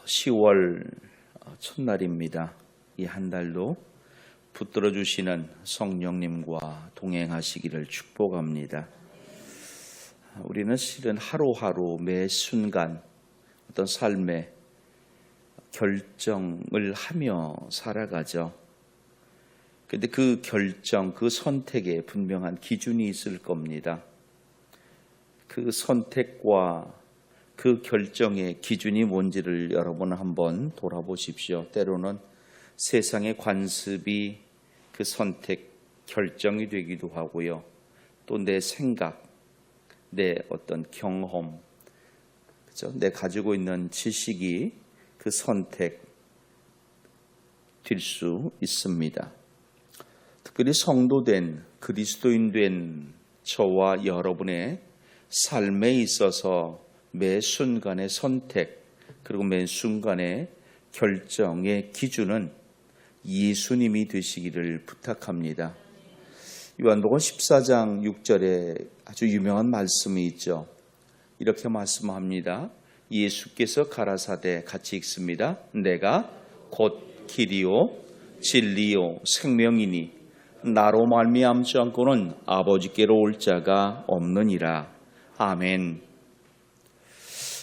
10월 첫날입니다. 이 한 달도 붙들어 주시는 성령님과 동행하시기를 축복합니다. 우리는 실은 하루하루 매 순간 어떤 삶의 결정을 하며 살아가죠. 그런데 그 결정, 그 선택에 분명한 기준이 있을 겁니다. 그 선택과 그 결정의 기준이 뭔지를 여러분 한번 돌아보십시오. 때로는 세상의 관습이 그 선택, 결정이 되기도 하고요. 또 내 생각, 내 어떤 경험, 그렇죠? 내 가지고 있는 지식이 그 선택 될 수 있습니다. 특별히 성도된 그리스도인 된 저와 여러분의 삶에 있어서 매 순간의 선택 그리고 매 순간의 결정의 기준은 예수님이 되시기를 부탁합니다. 요한복음 14장 6절에 아주 유명한 말씀이 있죠. 이렇게 말씀합니다. 예수께서 가라사대 같이 읽습니다. 내가 곧 길이요 진리요 생명이니 나로 말미암지 않고는 아버지께로 올 자가 없느니라. 아멘.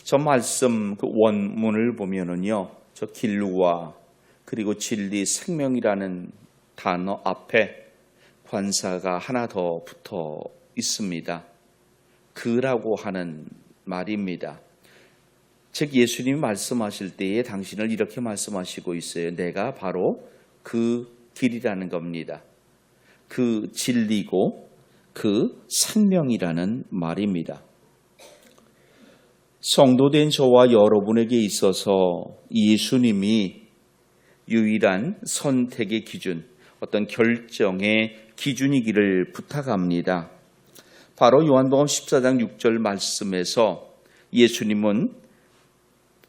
저 말씀 그 원문을 보면은요, 저 길루와 그리고 진리, 생명이라는 단어 앞에 관사가 하나 더 붙어 있습니다. 그라고 하는 말입니다. 즉 예수님이 말씀하실 때에 당신을 이렇게 말씀하시고 있어요. 내가 바로 그 길이라는 겁니다. 그 진리고 그 생명이라는 말입니다. 성도된 저와 여러분에게 있어서 예수님이 유일한 선택의 기준, 어떤 결정의 기준이기를 부탁합니다. 바로 요한복음 14장 6절 말씀에서 예수님은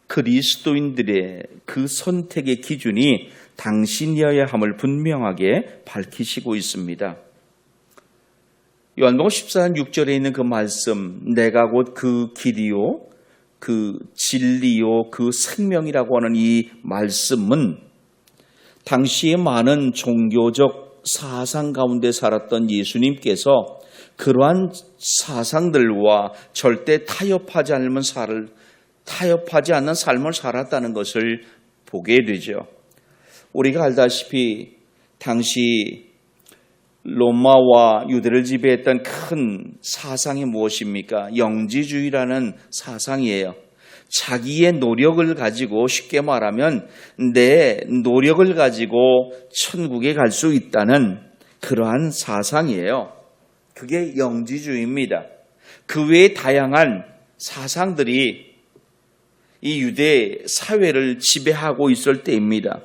그리스도인들의 그 선택의 기준이 당신이어야 함을 분명하게 밝히시고 있습니다. 요한복음 14장 6절에 있는 그 말씀, 내가 곧 그 길이요 그 진리요 그 생명이라고 하는 이 말씀은 당시에 많은 종교적 사상 가운데 살았던 예수님께서 그러한 사상들과 절대 타협하지 않는 삶을 살았다는 것을 보게 되죠. 우리가 알다시피 당시 로마와 유대를 지배했던 큰 사상이 무엇입니까? 영지주의라는 사상이에요. 자기의 노력을 가지고, 쉽게 말하면 내 노력을 가지고 천국에 갈 수 있다는 그러한 사상이에요. 그게 영지주의입니다. 그 외에 다양한 사상들이 이 유대 사회를 지배하고 있을 때입니다.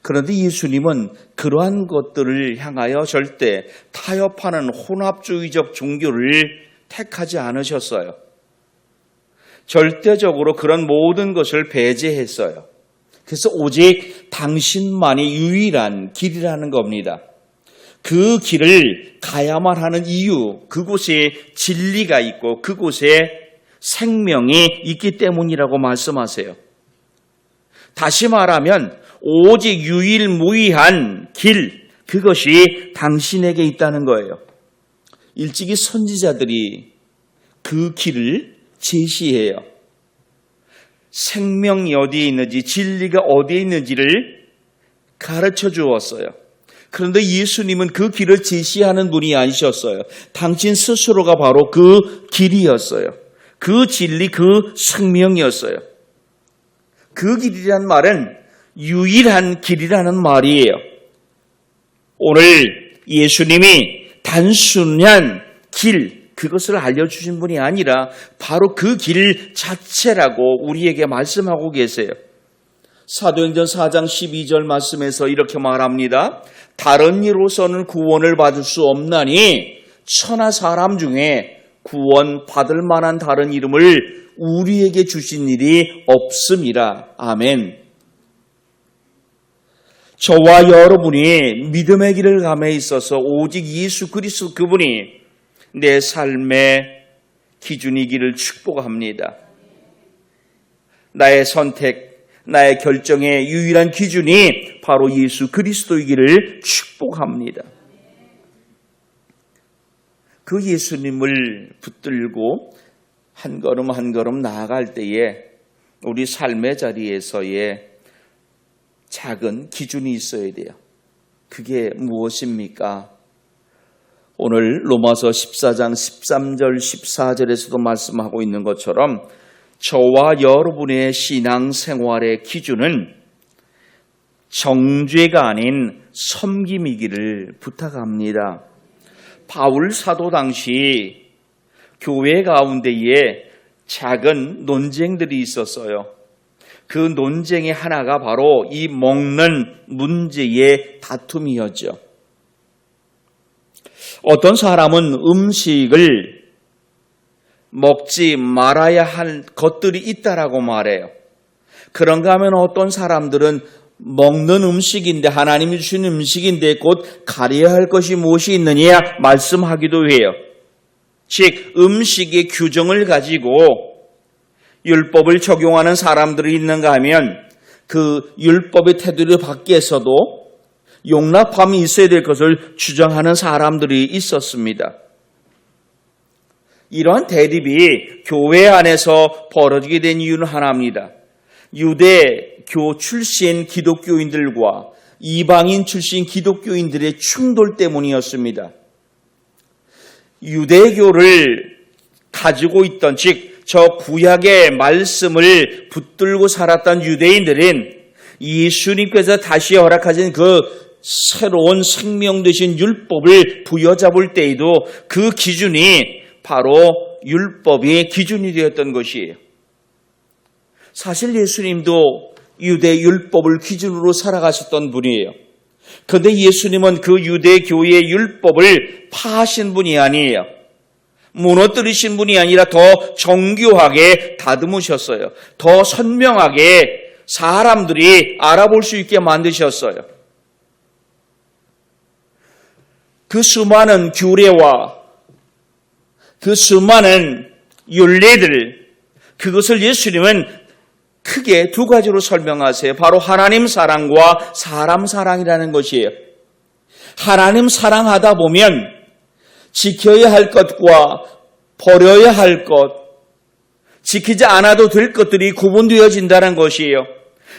그런데 예수님은 그러한 것들을 향하여 절대 타협하는 혼합주의적 종교를 택하지 않으셨어요. 절대적으로 그런 모든 것을 배제했어요. 그래서 오직 당신만이 유일한 길이라는 겁니다. 그 길을 가야만 하는 이유, 그곳에 진리가 있고 그곳에 생명이 있기 때문이라고 말씀하세요. 다시 말하면 오직 유일무이한 길, 그것이 당신에게 있다는 거예요. 일찍이 선지자들이 그 길을 제시해요. 생명이 어디에 있는지, 진리가 어디에 있는지를 가르쳐 주었어요. 그런데 예수님은 그 길을 제시하는 분이 아니셨어요. 당신 스스로가 바로 그 길이었어요. 그 진리, 그 생명이었어요. 그 길이란 말은 유일한 길이라는 말이에요. 오늘 예수님이 단순한 길, 그것을 알려주신 분이 아니라 바로 그 길 자체라고 우리에게 말씀하고 계세요. 사도행전 4장 12절 말씀에서 이렇게 말합니다. 다른 이로서는 구원을 받을 수 없나니 천하 사람 중에 구원 받을 만한 다른 이름을 우리에게 주신 일이 없음이라. 아멘. 저와 여러분이 믿음의 길을 감에 있어서 오직 예수 그리스도 그분이 내 삶의 기준이기를 축복합니다. 나의 선택, 나의 결정의 유일한 기준이 바로 예수 그리스도이기를 축복합니다. 그 예수님을 붙들고 한 걸음 한 걸음 나아갈 때에 우리 삶의 자리에서의 작은 기준이 있어야 돼요. 그게 무엇입니까? 오늘 로마서 14장 13절 14절에서도 말씀하고 있는 것처럼 저와 여러분의 신앙생활의 기준은 정죄가 아닌 섬김이기를 부탁합니다. 바울 사도 당시 교회 가운데에 작은 논쟁들이 있었어요. 그 논쟁의 하나가 바로 이 먹는 문제의 다툼이었죠. 어떤 사람은 음식을 먹지 말아야 할 것들이 있다라고 말해요. 그런가 하면 어떤 사람들은 먹는 음식인데, 하나님이 주신 음식인데 곧 가려야 할 것이 무엇이 있느냐 말씀하기도 해요. 즉 음식의 규정을 가지고 율법을 적용하는 사람들이 있는가 하면 그 율법의 테두리 밖에서도 용납함이 있어야 될 것을 주장하는 사람들이 있었습니다. 이러한 대립이 교회 안에서 벌어지게 된 이유는 하나입니다. 유대교 출신 기독교인들과 이방인 출신 기독교인들의 충돌 때문이었습니다. 유대교를 가지고 있던, 즉 저 구약의 말씀을 붙들고 살았던 유대인들은 예수님께서 다시 허락하신 그 새로운 생명 되신 율법을 부여잡을 때에도 그 기준이 바로 율법의 기준이 되었던 것이에요. 사실 예수님도 유대 율법을 기준으로 살아가셨던 분이에요. 그런데 예수님은 그 유대교의 율법을 파하신 분이 아니에요. 무너뜨리신 분이 아니라 더 정교하게 다듬으셨어요. 더 선명하게 사람들이 알아볼 수 있게 만드셨어요. 그 수많은 규례와 그 수많은 율례들, 그것을 예수님은 크게 두 가지로 설명하세요. 바로 하나님 사랑과 사람 사랑이라는 것이에요. 하나님 사랑하다 보면 지켜야 할 것과 버려야 할 것, 지키지 않아도 될 것들이 구분되어진다는 것이에요.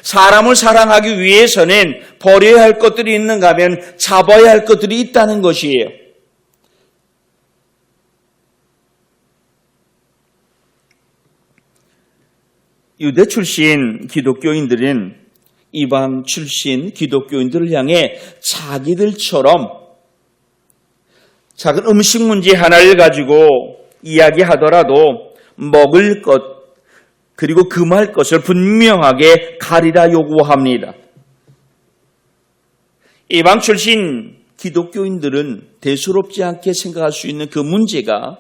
사람을 사랑하기 위해서는 버려야 할 것들이 있는가 하면 잡아야 할 것들이 있다는 것이에요. 유대 출신 기독교인들은 이방 출신 기독교인들을 향해 자기들처럼 작은 음식 문제 하나를 가지고 이야기하더라도 먹을 것 그리고 금할 것을 분명하게 가리라 요구합니다. 이방 출신 기독교인들은 대수롭지 않게 생각할 수 있는 그 문제가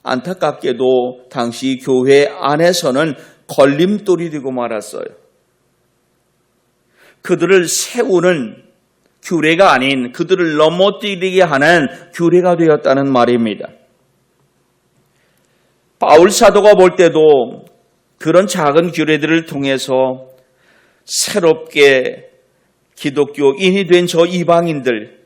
안타깝게도 당시 교회 안에서는 걸림돌이 되고 말았어요. 그들을 세우는 규례가 아닌 그들을 넘어뜨리게 하는 규례가 되었다는 말입니다. 바울 사도가 볼 때도 그런 작은 규례들을 통해서 새롭게 기독교인이 된 저 이방인들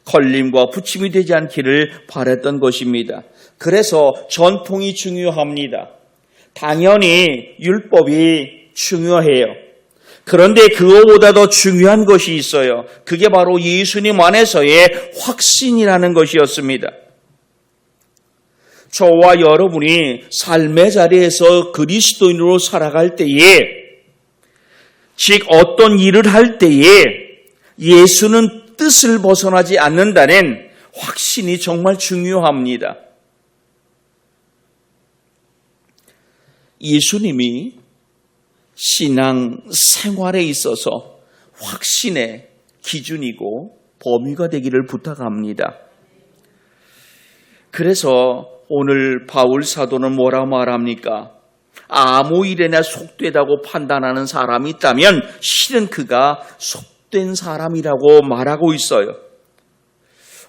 걸림과 부침이 되지 않기를 바랬던 것입니다. 그래서 전통이 중요합니다. 당연히 율법이 중요해요. 그런데 그거보다 더 중요한 것이 있어요. 그게 바로 예수님 안에서의 확신이라는 것이었습니다. 저와 여러분이 삶의 자리에서 그리스도인으로 살아갈 때에, 즉 어떤 일을 할 때에 예수는 뜻을 벗어나지 않는다는 확신이 정말 중요합니다. 예수님이 신앙 생활에 있어서 확신의 기준이고 범위가 되기를 부탁합니다. 그래서 오늘 바울 사도는 뭐라고 말합니까? 아무 일에나 속되다고 판단하는 사람이 있다면 실은 그가 속된 사람이라고 말하고 있어요.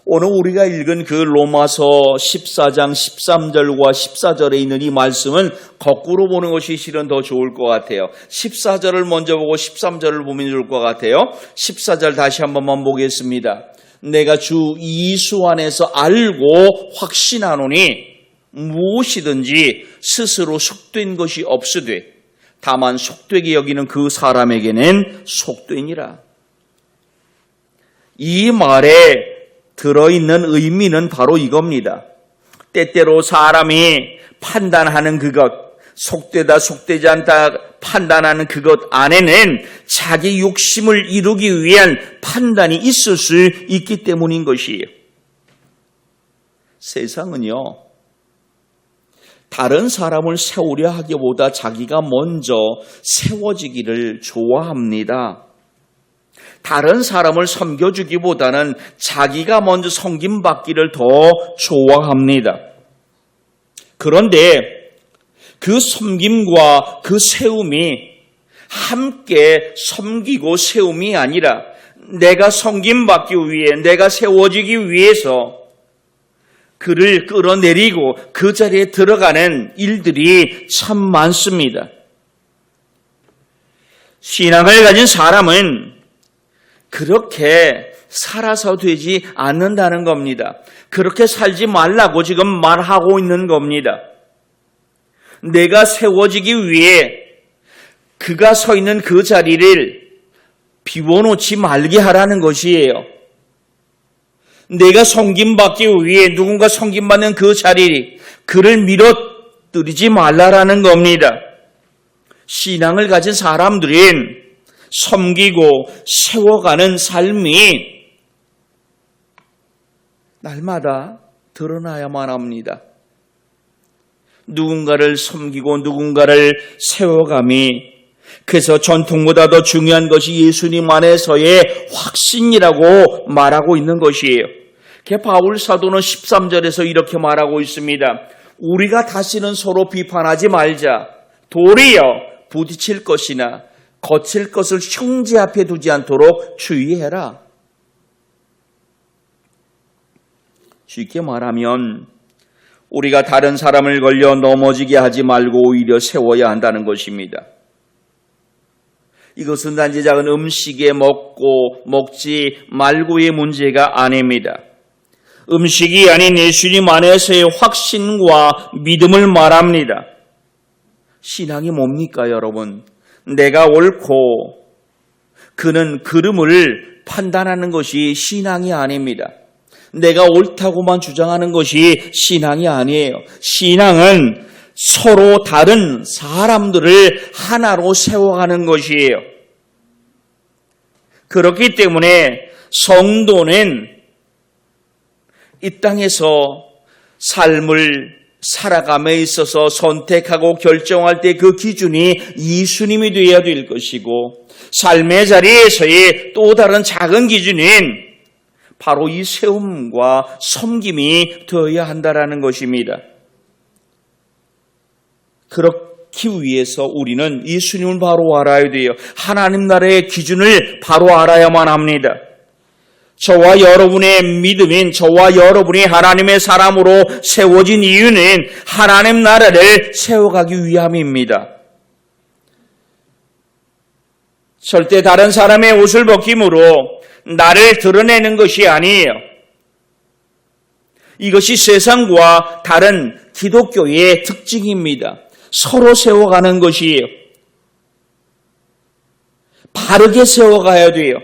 오늘 우리가 읽은 그 로마서 14장 13절과 14절에 있는 이 말씀은 거꾸로 보는 것이 실은 더 좋을 것 같아요. 14절을 먼저 보고 13절을 보면 좋을 것 같아요. 14절 다시 한 번만 보겠습니다. 내가 주 예수 안에서 알고 확신하노니 무엇이든지 스스로 속된 것이 없으되 다만 속되게 여기는 그 사람에게는 속되니라. 이 말에 들어있는 의미는 바로 이겁니다. 때때로 사람이 판단하는 그것, 속되다 속되지 않다 판단하는 그것 안에는 자기 욕심을 이루기 위한 판단이 있을 수 있기 때문인 것이에요. 세상은요, 다른 사람을 세우려 하기보다 자기가 먼저 세워지기를 좋아합니다. 다른 사람을 섬겨주기보다는 자기가 먼저 섬김받기를 더 좋아합니다. 그런데 그 섬김과 그 세움이 함께 섬기고 세움이 아니라 내가 섬김받기 위해, 내가 세워지기 위해서 그를 끌어내리고 그 자리에 들어가는 일들이 참 많습니다. 신앙을 가진 사람은 그렇게 살아서 되지 않는다는 겁니다. 그렇게 살지 말라고 지금 말하고 있는 겁니다. 내가 세워지기 위해 그가 서 있는 그 자리를 비워놓지 말게 하라는 것이에요. 내가 섬김받기 위해 누군가 섬김받는 그 자리, 그를 밀어뜨리지 말라라는 겁니다. 신앙을 가진 사람들은 섬기고 세워가는 삶이 날마다 드러나야만 합니다. 누군가를 섬기고 누군가를 세워감이, 그래서 전통보다 더 중요한 것이 예수님 안에서의 확신이라고 말하고 있는 것이에요. 바울 사도는 13절에서 이렇게 말하고 있습니다. 우리가 다시는 서로 비판하지 말자. 도리어 부딪힐 것이나 거칠 것을 형제 앞에 두지 않도록 주의해라. 쉽게 말하면 우리가 다른 사람을 걸려 넘어지게 하지 말고 오히려 세워야 한다는 것입니다. 이것은 단지 작은 음식에 먹고 먹지 말고의 문제가 아닙니다. 음식이 아닌 예수님 안에서의 확신과 믿음을 말합니다. 신앙이 뭡니까, 여러분? 내가 옳고 그는 그름을 판단하는 것이 신앙이 아닙니다. 내가 옳다고만 주장하는 것이 신앙이 아니에요. 신앙은 서로 다른 사람들을 하나로 세워가는 것이에요. 그렇기 때문에 성도는 이 땅에서 삶을 살아감에 있어서 선택하고 결정할 때 그 기준이 예수님이 되어야 될 것이고, 삶의 자리에서의 또 다른 작은 기준은 바로 이 세움과 섬김이 되어야 한다는 것입니다. 그렇기 위해서 우리는 예수님을 바로 알아야 돼요. 하나님 나라의 기준을 바로 알아야만 합니다. 저와 여러분의 믿음인, 저와 여러분이 하나님의 사람으로 세워진 이유는 하나님 나라를 세워가기 위함입니다. 절대 다른 사람의 옷을 벗김으로 나를 드러내는 것이 아니에요. 이것이 세상과 다른 기독교의 특징입니다. 서로 세워가는 것이에요. 바르게 세워가야 돼요.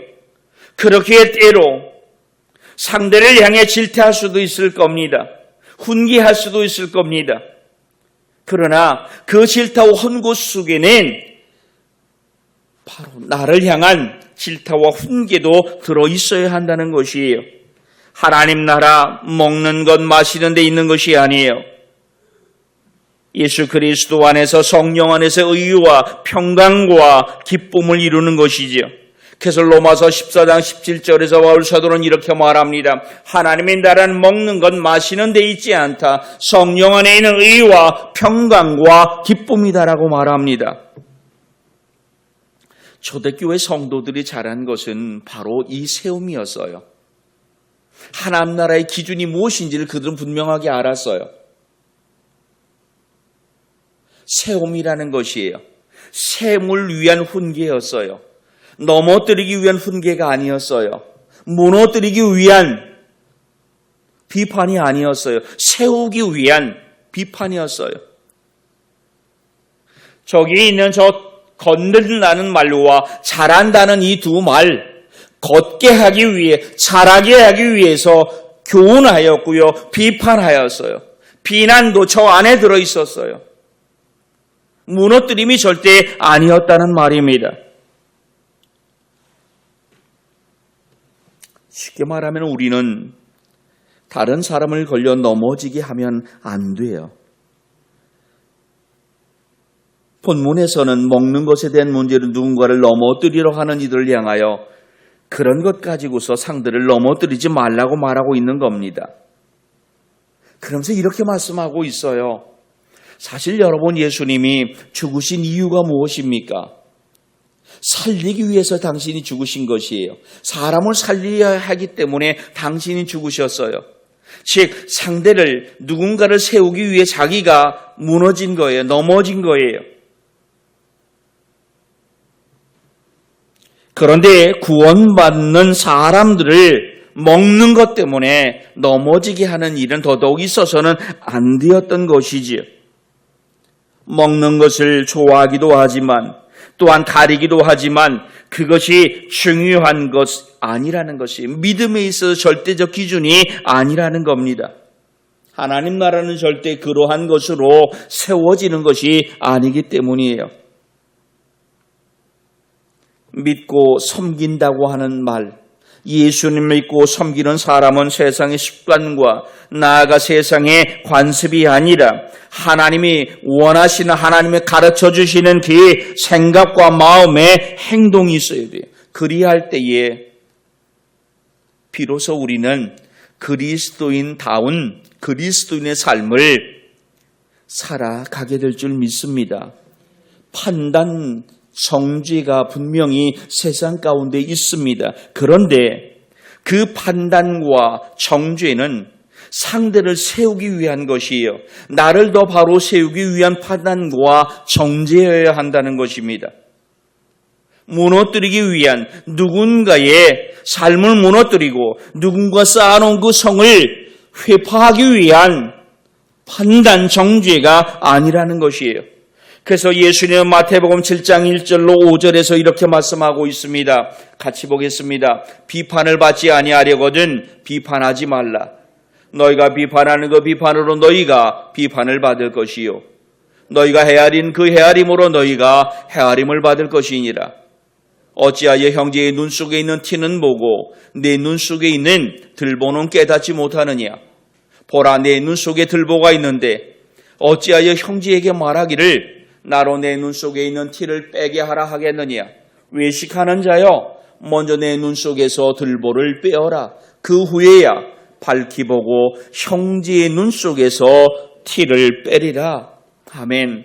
그렇게 때로 상대를 향해 질타할 수도 있을 겁니다. 훈계할 수도 있을 겁니다. 그러나 그 질타와 헌고 속에는 바로 나를 향한 질타와 훈계도 들어있어야 한다는 것이에요. 하나님 나라 먹는 것, 마시는 데 있는 것이 아니에요. 예수 그리스도 안에서, 성령 안에서 의와 평강과 기쁨을 이루는 것이지요. 그래서 로마서 14장 17절에서 바울 사도는 이렇게 말합니다. 하나님의 나라는 먹는 것, 마시는 데 있지 않다. 성령 안에 있는 의와 평강과 기쁨이다라고 말합니다. 초대교회 성도들이 잘한 것은 바로 이 세움이었어요. 하나님 나라의 기준이 무엇인지를 그들은 분명하게 알았어요. 세움이라는 것이에요. 셈을 위한 훈계였어요. 넘어뜨리기 위한 훈계가 아니었어요. 무너뜨리기 위한 비판이 아니었어요. 세우기 위한 비판이었어요. 저기 있는 저 건든다는 말과 잘한다는 이 두 말, 걷게 하기 위해, 잘하게 하기 위해서 교훈하였고요. 비판하였어요. 비난도 저 안에 들어있었어요. 무너뜨림이 절대 아니었다는 말입니다. 쉽게 말하면 우리는 다른 사람을 걸려 넘어지게 하면 안 돼요. 본문에서는 먹는 것에 대한 문제로 누군가를 넘어뜨리려 하는 이들을 향하여 그런 것 가지고서 상대를 넘어뜨리지 말라고 말하고 있는 겁니다. 그러면서 이렇게 말씀하고 있어요. 사실 여러분, 예수님이 죽으신 이유가 무엇입니까? 살리기 위해서 당신이 죽으신 것이에요. 사람을 살려야 하기 때문에 당신이 죽으셨어요. 즉 상대를, 누군가를 세우기 위해 자기가 무너진 거예요. 넘어진 거예요. 그런데 구원받는 사람들을 먹는 것 때문에 넘어지게 하는 일은 더더욱 있어서는 안 되었던 것이지요. 먹는 것을 좋아하기도 하지만 또한 가리기도 하지만 그것이 중요한 것 아니라는 것이, 믿음에 있어서 절대적 기준이 아니라는 겁니다. 하나님 나라는 절대 그러한 것으로 세워지는 것이 아니기 때문이에요. 믿고 섬긴다고 하는 말, 예수님 믿고 섬기는 사람은 세상의 습관과 나아가 세상의 관습이 아니라 하나님이 원하시는, 하나님의 가르쳐 주시는 그 생각과 마음의 행동이 있어야 돼요. 그리할 때에 비로소 우리는 그리스도인다운 그리스도인의 삶을 살아가게 될 줄 믿습니다. 판단, 정죄가 분명히 세상 가운데 있습니다. 그런데 그 판단과 정죄는 상대를 세우기 위한 것이에요. 나를 더 바로 세우기 위한 판단과 정죄여야 한다는 것입니다. 무너뜨리기 위한, 누군가의 삶을 무너뜨리고 누군가 쌓아놓은 그 성을 회파하기 위한 판단, 정죄가 아니라는 것이에요. 그래서 예수님은 마태복음 7장 1절로 5절에서 이렇게 말씀하고 있습니다. 같이 보겠습니다. 비판을 받지 아니하려거든 비판하지 말라. 너희가 비판하는 그 비판으로 너희가 비판을 받을 것이요, 너희가 헤아린 그 헤아림으로 너희가 헤아림을 받을 것이니라. 어찌하여 형제의 눈 속에 있는 티는 보고 내 눈 속에 있는 들보는 깨닫지 못하느냐. 보라, 내 눈 속에 들보가 있는데 어찌하여 형제에게 말하기를 나로 내 눈 속에 있는 티를 빼게 하라 하겠느냐. 외식하는 자여, 먼저 내 눈 속에서 들보를 빼어라. 그 후에야 밝히 보고 형제의 눈 속에서 티를 빼리라. 아멘.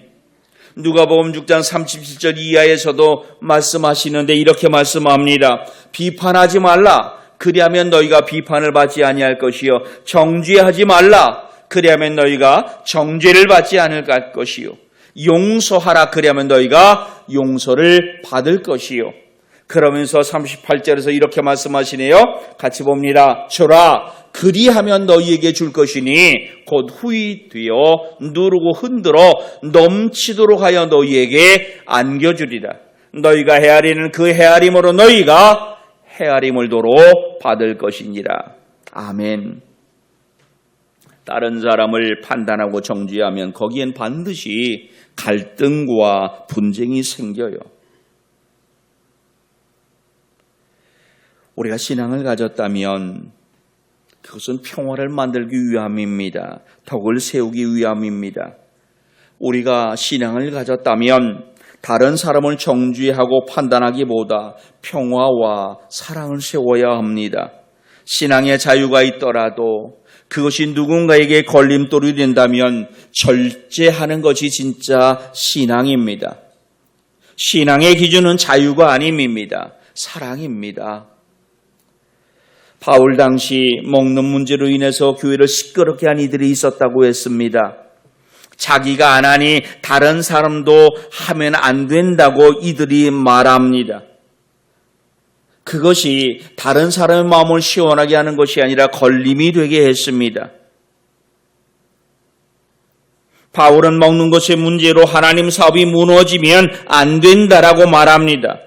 누가복음 6장 37절 이하에서도 말씀하시는데 이렇게 말씀합니다. 비판하지 말라. 그리하면 너희가 비판을 받지 아니할 것이요, 정죄하지 말라. 그리하면 너희가 정죄를 받지 않을 것이요, 용서하라. 그리하면 너희가 용서를 받을 것이요. 그러면서 38절에서 이렇게 말씀하시네요. 같이 봅니다. 주라, 그리하면 너희에게 줄 것이니 곧 후히 되어 누르고 흔들어 넘치도록 하여 너희에게 안겨주리라. 너희가 헤아리는 그 헤아림으로 너희가 헤아림을 도로 받을 것이니라. 아멘. 다른 사람을 판단하고 정죄하면 거기엔 반드시 갈등과 분쟁이 생겨요. 우리가 신앙을 가졌다면 그것은 평화를 만들기 위함입니다. 덕을 세우기 위함입니다. 우리가 신앙을 가졌다면 다른 사람을 정죄하고 판단하기보다 평화와 사랑을 세워야 합니다. 신앙의 자유가 있더라도 그것이 누군가에게 걸림돌이 된다면 절제하는 것이 진짜 신앙입니다. 신앙의 기준은 자유가 아님입니다. 사랑입니다. 바울 당시 먹는 문제로 인해서 교회를 시끄럽게 한 이들이 있었다고 했습니다. 자기가 안 하니 다른 사람도 하면 안 된다고 이들이 말합니다. 그것이 다른 사람의 마음을 시원하게 하는 것이 아니라 걸림이 되게 했습니다. 바울은 먹는 것의 문제로 하나님 사업이 무너지면 안 된다라고 말합니다.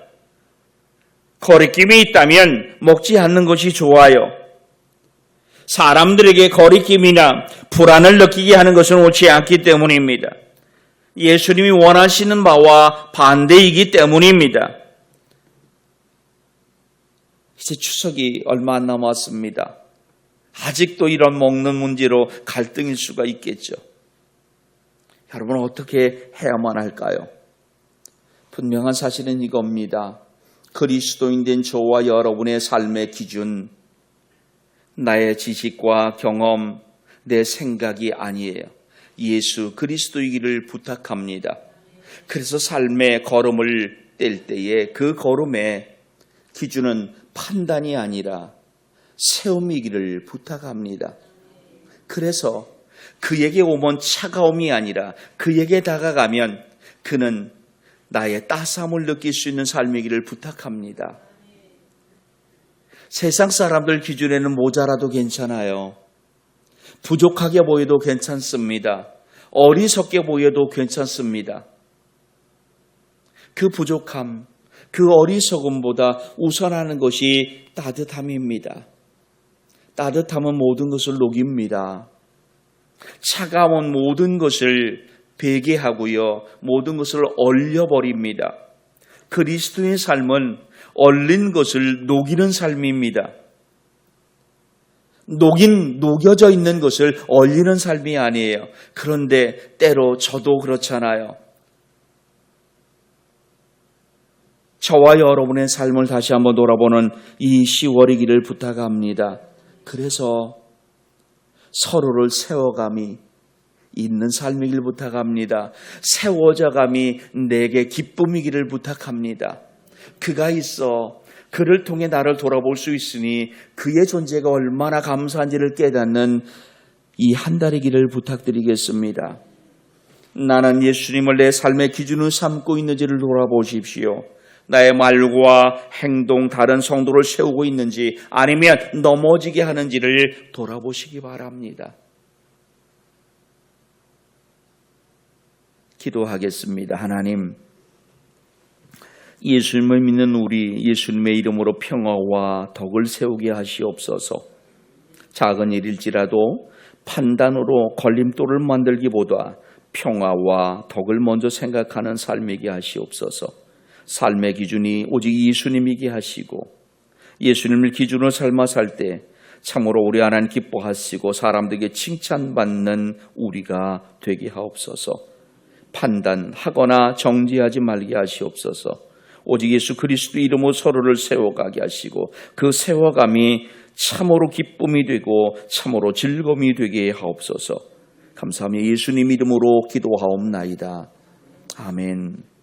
거리낌이 있다면 먹지 않는 것이 좋아요. 사람들에게 거리낌이나 불안을 느끼게 하는 것은 옳지 않기 때문입니다. 예수님이 원하시는 바와 반대이기 때문입니다. 이제 추석이 얼마 안 남았습니다. 아직도 이런 먹는 문제로 갈등일 수가 있겠죠. 여러분 어떻게 해야만 할까요? 분명한 사실은 이겁니다. 그리스도인 된 저와 여러분의 삶의 기준, 나의 지식과 경험, 내 생각이 아니에요. 예수 그리스도이기를 부탁합니다. 그래서 삶의 걸음을 뗄 때에 그 걸음의 기준은 판단이 아니라 세움이기를 부탁합니다. 그래서 그에게 오면 차가움이 아니라 그에게 다가가면 그는 나의 따스함을 느낄 수 있는 삶이기를 부탁합니다. 세상 사람들 기준에는 모자라도 괜찮아요. 부족하게 보여도 괜찮습니다. 어리석게 보여도 괜찮습니다. 그 부족함, 그 어리석음보다 우선하는 것이 따뜻함입니다. 따뜻함은 모든 것을 녹입니다. 차가운 모든 것을 배게하고요, 모든 것을 얼려버립니다. 그리스도의 삶은 얼린 것을 녹이는 삶입니다. 녹여져 있는 것을 얼리는 삶이 아니에요. 그런데 때로 저도 그렇잖아요. 저와 여러분의 삶을 다시 한번 돌아보는 이 10월이기를 부탁합니다. 그래서 서로를 세워감이 있는 삶이길 부탁합니다. 세워져감이 내게 기쁨이기를 부탁합니다. 그가 있어 그를 통해 나를 돌아볼 수 있으니 그의 존재가 얼마나 감사한지를 깨닫는 이 한 달이기를 부탁드리겠습니다. 나는 예수님을 내 삶의 기준으로 삼고 있는지를 돌아보십시오. 나의 말과 행동 다른 성도를 세우고 있는지 아니면 넘어지게 하는지를 돌아보시기 바랍니다. 기도하겠습니다. 하나님, 예수님을 믿는 우리 예수님의 이름으로 평화와 덕을 세우게 하시옵소서. 작은 일일지라도 판단으로 걸림돌을 만들기보다 평화와 덕을 먼저 생각하는 삶이게 하시옵소서. 삶의 기준이 오직 예수님이게 하시고 예수님을 기준으로 삶아 살 때 참으로 우리 하나님 기뻐하시고 사람들에게 칭찬받는 우리가 되게 하옵소서. 판단하거나 정죄하지 말게 하시옵소서. 오직 예수 그리스도 이름으로 서로를 세워가게 하시고 그 세워감이 참으로 기쁨이 되고 참으로 즐거움이 되게 하옵소서. 감사하며 예수님 이름으로 기도하옵나이다. 아멘.